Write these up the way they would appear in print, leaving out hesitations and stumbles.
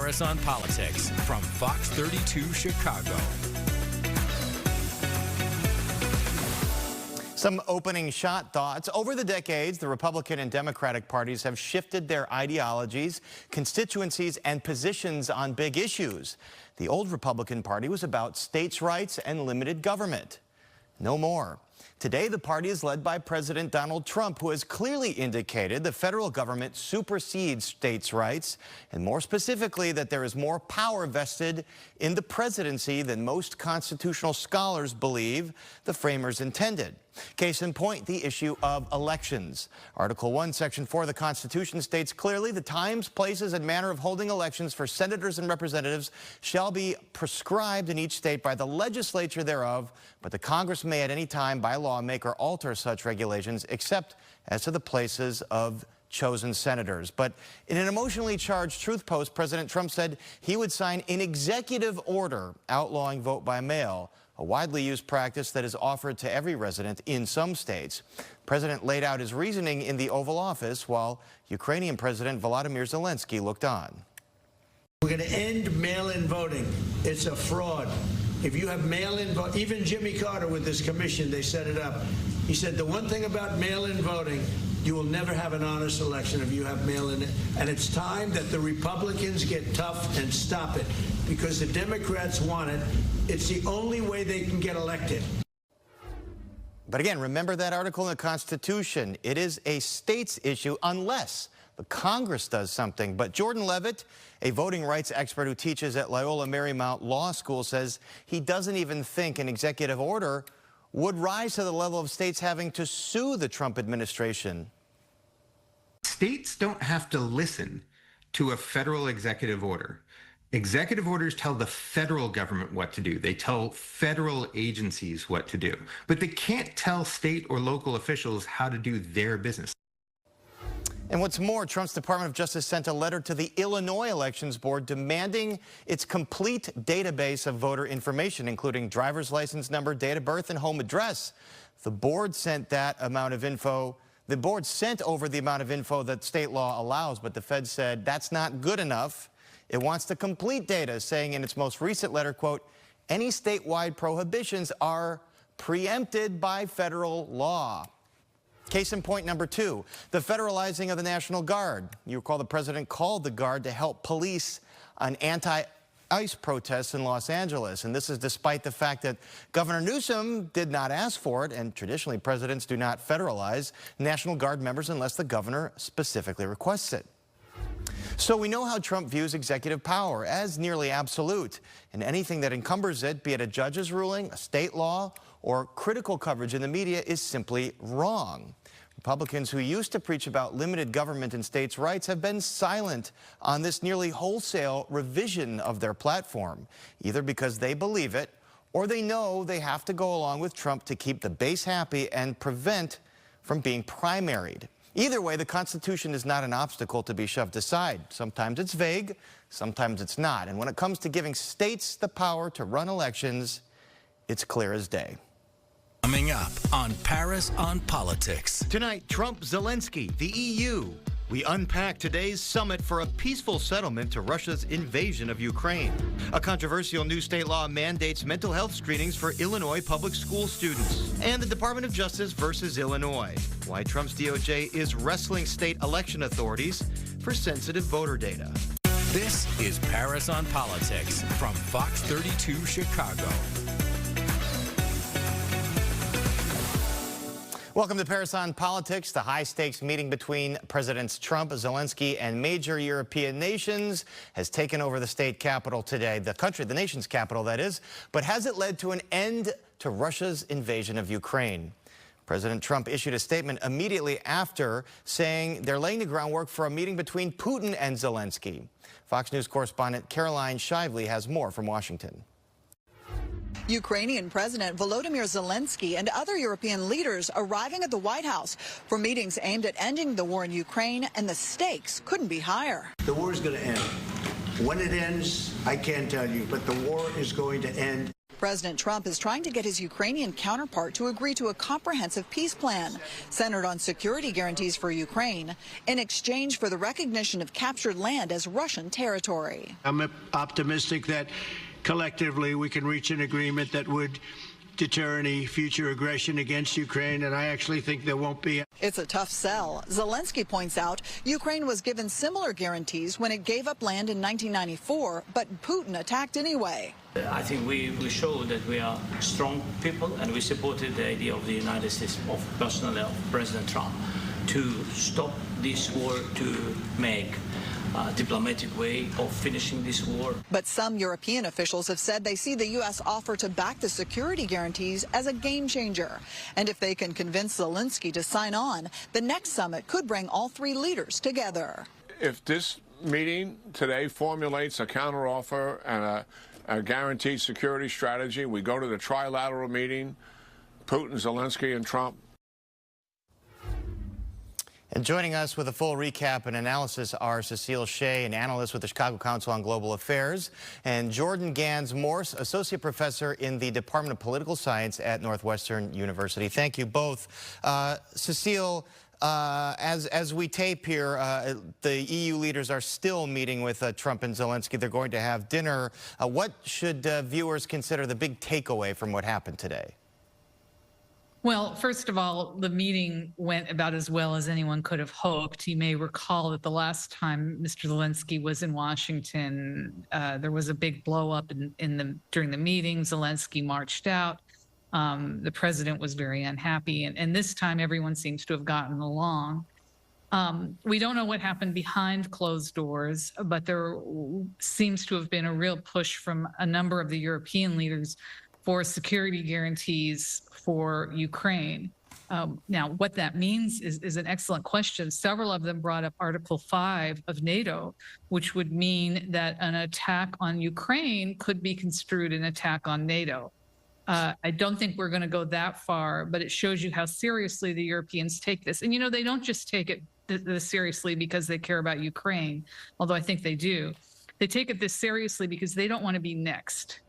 Paris on Politics from Fox 32 Chicago. Some opening shot thoughts. Over the decades, the Republican and Democratic parties have shifted their ideologies, constituencies, and positions on big issues. The old Republican Party was about states' rights and limited government. No more. Today, the party is led by President Donald Trump, who has clearly indicated the federal government supersedes states' rights, and more specifically, that there is more power vested in the presidency than most constitutional scholars believe the framers intended. Case in point, the issue of elections. Article 1, Section 4 of the Constitution states clearly the times, places, and manner of holding elections for senators and representatives shall be prescribed in each state by the legislature thereof, but the Congress may at any time by law make or alter such regulations except as to the places of chosen senators. But in an emotionally charged truth post, President Trump said he would sign an executive order outlawing vote by mail, a widely used practice that is offered to every resident in some states. The president laid out his reasoning in the Oval Office while Ukrainian President Volodymyr Zelenskyy looked on. We're going to end mail-in voting. It's a fraud. If you have mail-in vote, even Jimmy Carter with this commission, they set it up. He said the one thing about mail-in voting, you will never have an honest election if you have mail-in. And it's time that the Republicans get tough and stop it, because the Democrats want it. It's the only way they can get elected. But again, remember that article in the Constitution. It is a states issue unless the Congress does something. But Jordan Levitt, a voting rights expert who teaches at Loyola Marymount Law School, says he doesn't even think an executive order would rise to the level of states having to sue the Trump administration. States don't have to listen to a federal executive order. Executive orders tell the federal government what to do. They tell federal agencies what to do. But they can't tell state or local officials how to do their business. And what's more, Trump's Department of Justice sent a letter to the Illinois Elections Board demanding its complete database of voter information, including driver's license number, date of birth, and home address. The board sent that amount of info. The board sent over the amount of info that state law allows, but the Fed said that's not good enough. It wants the complete data, saying in its most recent letter, quote, any statewide prohibitions are preempted by federal law. Case in point number 2, the federalizing of the National Guard. You recall the president called the Guard to help police an anti-ICE protests in Los Angeles. And this is despite the fact that Governor Newsom did not ask for it, and traditionally presidents do not federalize National Guard members unless the governor specifically requests it. So we know how Trump views executive power as nearly absolute, and anything that encumbers it, be it a judge's ruling, a state law, or critical coverage in the media, is simply wrong. Republicans who used to preach about limited government and states' rights have been silent on this nearly wholesale revision of their platform, either because they believe it or they know they have to go along with Trump to keep the base happy and prevent from being primaried. Either way, the Constitution is not an obstacle to be shoved aside. Sometimes it's vague, sometimes it's not. And when it comes to giving states the power to run elections, it's clear as day. Coming up on Paris on Politics. Tonight, Trump, Zelenskyy, the EU. We unpack today's summit for a peaceful settlement to Russia's invasion of Ukraine. A controversial new state law mandates mental health screenings for Illinois public school students. And the Department of Justice versus Illinois. Why Trump's DOJ is wrestling state election authorities for sensitive voter data. This is Paris on Politics from Fox 32 Chicago. Welcome to Paris on Politics. The high-stakes meeting between Presidents Trump, Zelenskyy, and major European nations has taken over the state capital today. The nation's capital, that is. But has it led to an end to Russia's invasion of Ukraine? President Trump issued a statement immediately after, saying they're laying the groundwork for a meeting between Putin and Zelenskyy. Fox News correspondent Caroline Shively has more from Washington. Ukrainian President Volodymyr Zelenskyy and other European leaders arriving at the White House for meetings aimed at ending the war in Ukraine, and the stakes couldn't be higher. The war is going to end. When it ends, I can't tell you, but the war is going to end. President Trump is trying to get his Ukrainian counterpart to agree to a comprehensive peace plan centered on security guarantees for Ukraine in exchange for the recognition of captured land as Russian territory. I'm optimistic that collectively we can reach an agreement that would deter any future aggression against Ukraine, and I actually think there won't be. It's a tough sell. Zelenskyy points out Ukraine was given similar guarantees when it gave up land in 1994, but Putin attacked anyway. I think we showed that we are strong people, and we supported the idea of the United States, of personally of President Trump, to stop this war, to make a diplomatic way of finishing this war. But some European officials have said they see the U.S. offer to back the security guarantees as a game changer. And if they can convince Zelenskyy to sign on, the next summit could bring all three leaders together. If this meeting today formulates a counteroffer and a guaranteed security strategy, we go to the trilateral meeting, Putin, Zelenskyy, and Trump. And joining us with a full recap and analysis are Cecile Shea, an analyst with the Chicago Council on Global Affairs, and Jordan Gans-Morse, associate professor in the Department of Political Science at Northwestern University. Thank you both. Cecile, as we tape here, the EU leaders are still meeting with Trump and Zelenskyy. They're going to have dinner. What should viewers consider the big takeaway from what happened today? Well, first of all, the meeting went about as well as anyone could have hoped. You may recall that the last time Mr. Zelenskyy was in Washington, there was a big blow up during the meeting. Zelenskyy marched out. The president was very unhappy. And this time, everyone seems to have gotten along. We don't know what happened behind closed doors, but there seems to have been a real push from a number of the European leaders for security guarantees for Ukraine. Now, what that means is an excellent question. Several of them brought up Article 5 of NATO, which would mean that an attack on Ukraine could be construed an attack on NATO. I don't think we're going to go that far, but it shows you how seriously the Europeans take this. And, you know, they don't just take it this seriously because they care about Ukraine, although I think they do. They take it this seriously because they don't want to be next.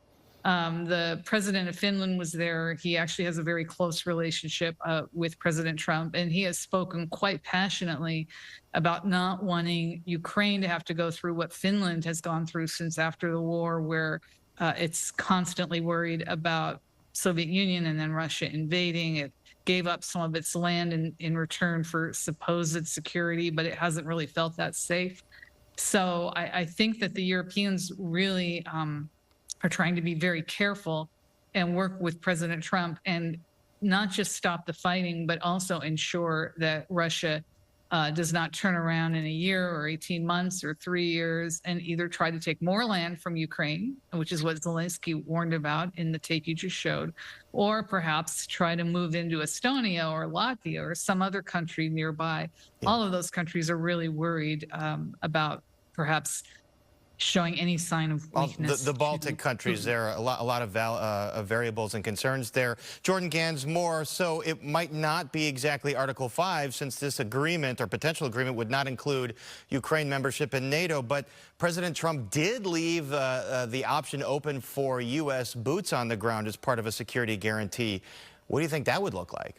The president of Finland was there. He actually has a very close relationship with President Trump, and he has spoken quite passionately about not wanting Ukraine to have to go through what Finland has gone through since after the war, where it's constantly worried about Soviet Union and then Russia invading. It gave up some of its land in return for supposed security, but it hasn't really felt that safe. So I think that the Europeans really are trying to be very careful and work with President Trump and not just stop the fighting, but also ensure that Russia does not turn around in a year or 18 months or 3 years and either try to take more land from Ukraine, which is what Zelenskyy warned about in the tape you just showed, or perhaps try to move into Estonia or Latvia or some other country nearby. Yeah. All of those countries are really worried about perhaps showing any sign of weakness. The Baltic countries, there are a lot of variables and concerns there. Jordan Gans-Morse, so it might not be exactly Article 5 since this agreement or potential agreement would not include Ukraine membership in NATO, but President Trump did leave the option open for U.S. boots on the ground as part of a security guarantee. What do you think that would look like?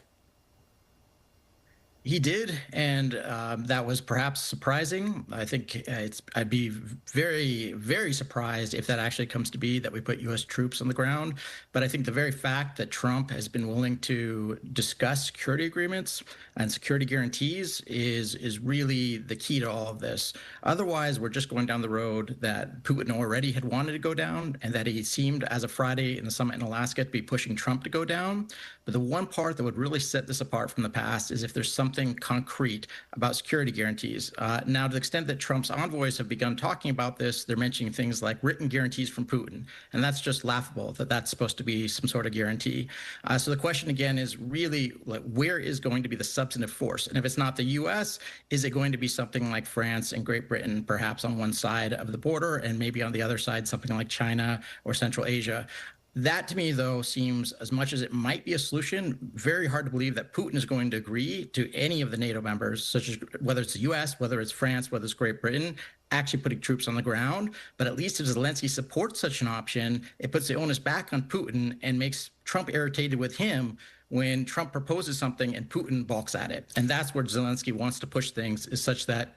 He did, and that was perhaps surprising. I think I'd be very, very surprised if that actually comes to be, that we put U.S. troops on the ground. But I think the very fact that Trump has been willing to discuss security agreements and security guarantees is really the key to all of this. Otherwise, we're just going down the road that Putin already had wanted to go down, and that he seemed, as of Friday in the summit in Alaska, to be pushing Trump to go down. But the one part that would really set this apart from the past is if there's something concrete about security guarantees. Now, to the extent that Trump's envoys have begun talking about this, they're mentioning things like written guarantees from Putin. And that's just laughable that that's supposed to be some sort of guarantee. So the question again is really, like, where is going to be the substantive force? And if it's not the U.S., is it going to be something like France and Great Britain, perhaps on one side of the border, and maybe on the other side, something like China or Central Asia? That to me, though, seems, as much as it might be a solution, very hard to believe that Putin is going to agree to any of the NATO members, such as whether it's the US, whether it's France, whether it's Great Britain, actually putting troops on the ground. But at least if Zelenskyy supports such an option, it puts the onus back on Putin and makes Trump irritated with him when Trump proposes something and Putin balks at it. And that's where Zelenskyy wants to push things, is such that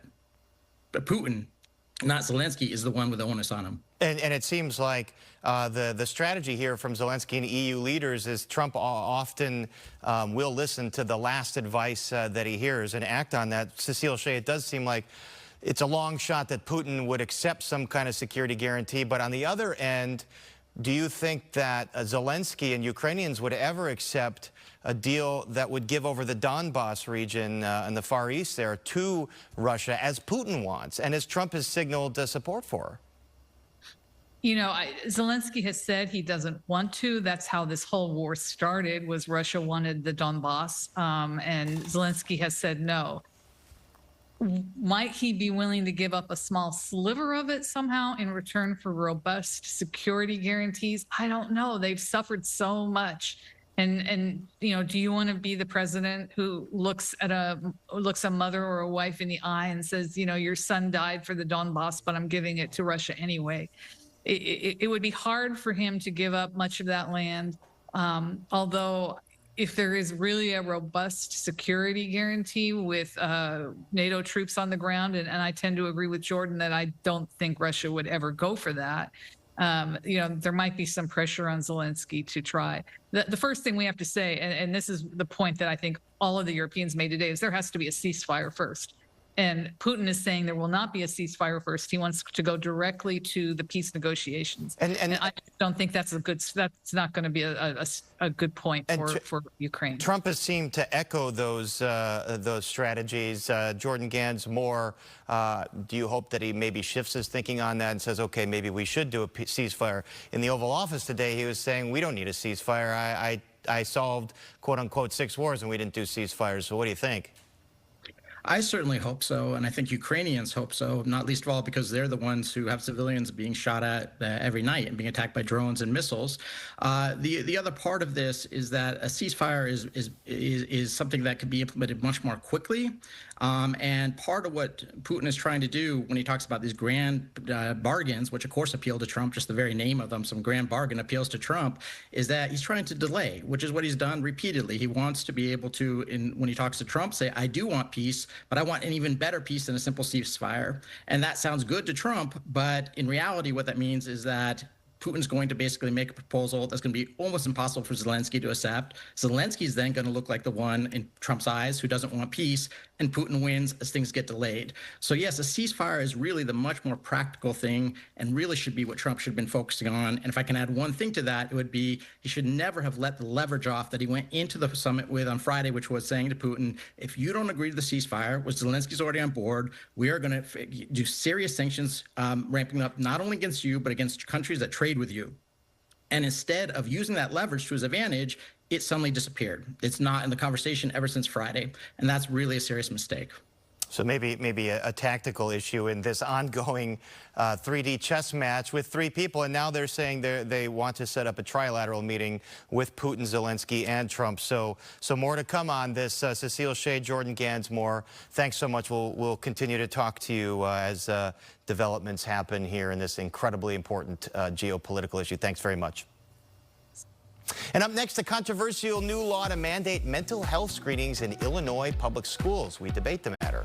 Putin, not Zelenskyy, is the one with the onus on him. And it seems like the strategy here from Zelenskyy and EU leaders is Trump often will listen to the last advice that he hears and act on that. Cecile Shea, it does seem like it's a long shot that Putin would accept some kind of security guarantee. But on the other end, do you think that Zelenskyy and Ukrainians would ever accept a deal that would give over the Donbass region in the Far East there to Russia, as Putin wants and as Trump has signaled support for? You know, Zelenskyy has said he doesn't want to. That's how this whole war started, was Russia wanted the Donbass, and Zelenskyy has said no. Might he be willing to give up a small sliver of it somehow in return for robust security guarantees? I don't know. They've suffered so much. And you know, do you want to be the president who looks a mother or a wife in the eye and says, you know, your son died for the Donbass, but I'm giving it to Russia anyway? It would be hard for him to give up much of that land. Although if there is really a robust security guarantee with NATO troops on the ground, and I tend to agree with Jordan that I don't think Russia would ever go for that. You know, there might be some pressure on Zelenskyy to try. The first thing we have to say, and this is the point that I think all of the Europeans made today, is there has to be a ceasefire first. And Putin is saying there will not be a ceasefire first. He wants to go directly to the peace negotiations. And I don't think that's that's not going to be a good point for Ukraine. Trump has seemed to echo those strategies. Jordan Gans, more, do you hope that he maybe shifts his thinking on that and says, okay, maybe we should do a ceasefire? In the Oval Office today, he was saying, we don't need a ceasefire. I solved, quote unquote, 6 wars and we didn't do ceasefires. So what do you think? I certainly hope so, and I think Ukrainians hope so, not least of all because they're the ones who have civilians being shot at every night and being attacked by drones and missiles. The other part of this is that a ceasefire is something that could be implemented much more quickly. And part of what Putin is trying to do when he talks about these grand bargains, which of course appeal to Trump, just the very name of them, some grand bargain appeals to Trump, is that he's trying to delay, which is what he's done repeatedly. He wants to be able to, when he talks to Trump, say, I do want peace, but I want an even better peace than a simple ceasefire. And that sounds good to Trump, but in reality, what that means is that Putin's going to basically make a proposal that's going to be almost impossible for Zelenskyy to accept. Zelensky's then going to look like the one in Trump's eyes who doesn't want peace, and Putin wins as things get delayed. So yes, a ceasefire is really the much more practical thing and really should be what Trump should have been focusing on. And if I can add one thing to that, it would be he should never have let the leverage off that he went into the summit with on Friday, which was saying to Putin, if you don't agree to the ceasefire, which Zelensky's already on board, we are going to do serious sanctions, ramping up not only against you, but against countries that trade with you. And instead of using that leverage to his advantage, it suddenly disappeared. It's not in the conversation ever since Friday. And that's really a serious mistake. So maybe a tactical issue in this ongoing 3D chess match with 3 people. And now they're saying they want to set up a trilateral meeting with Putin, Zelenskyy, and Trump. So more to come on this. Cecile Shea, Jordan Gans, more. Thanks so much. We'll continue to talk to you as developments happen here in this incredibly important geopolitical issue. Thanks very much. And up next, a controversial new law to mandate mental health screenings in Illinois public schools. We debate the matter.